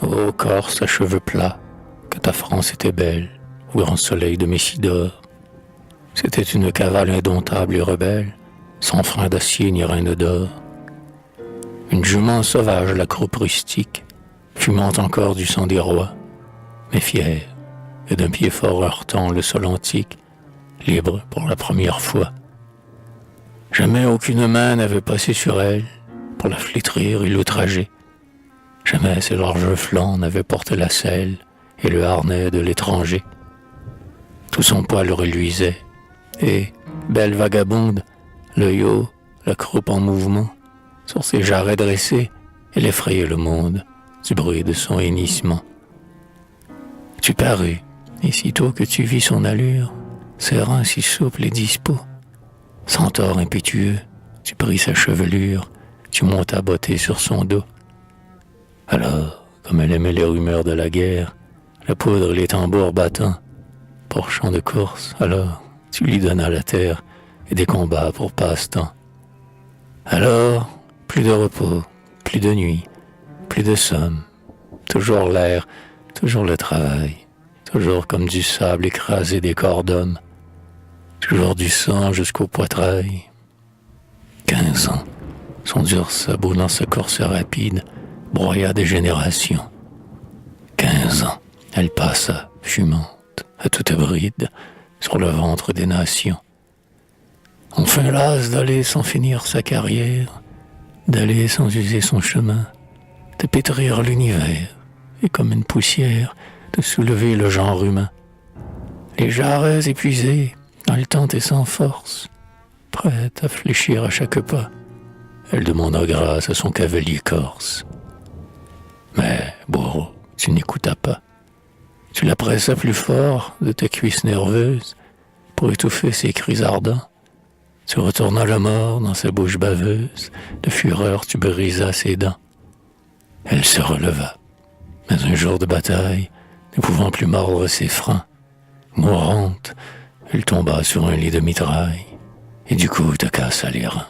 Ô Corse à cheveux plats, que ta France était belle, au grand soleil de Messidor. C'était une cavale indomptable et rebelle, sans frein d'acier ni reine d'or. Une jument sauvage, la croupe rustique, fumant encore du sang des rois, mais fière, et d'un pied fort heurtant le sol antique, libre pour la première fois. Jamais aucune main n'avait passé sur elle, pour la flétrir et l'outrager. Jamais ses larges flancs n'avaient porté la selle et le harnais de l'étranger. Tout son poil reluisait, et, belle vagabonde, l'œil haut, la croupe en mouvement, sur ses jarrets dressés, elle effrayait le monde du bruit de son hennissement. Tu parus, et sitôt que tu vis son allure, ses reins si souples et dispos, centaure impétueux, tu pris sa chevelure, tu montas botter sur son dos. Alors, comme elle aimait les rumeurs de la guerre, la poudre et les tambours battant, pour chant de course, alors tu lui donnas la terre et des combats pour passe-temps. Alors, plus de repos, plus de nuit, plus de somme, toujours l'air, toujours le travail, toujours comme du sable écrasé des corps d'hommes, toujours du sang jusqu'au poitrail. 15 ans, son dur sabot dans sa course rapide broya des générations. 15 ans, elle passa, fumante, à toute bride, sur le ventre des nations. Enfin lasse d'aller sans finir sa carrière, d'aller sans user son chemin, de pétrir l'univers, et comme une poussière, de soulever le genre humain. Les jarrets épuisés, haletante et sans force, prête à fléchir à chaque pas, elle demanda grâce à son cavalier corse. Mais, bourreau, tu n'écoutas pas. Tu la pressas plus fort de tes cuisses nerveuses pour étouffer ses cris ardents. Tu retournas le mort dans sa bouche baveuse, de fureur tu brisas ses dents. Elle se releva, mais un jour de bataille, ne pouvant plus mordre ses freins, mourante, elle tomba sur un lit de mitraille, et du coup te cassa les reins.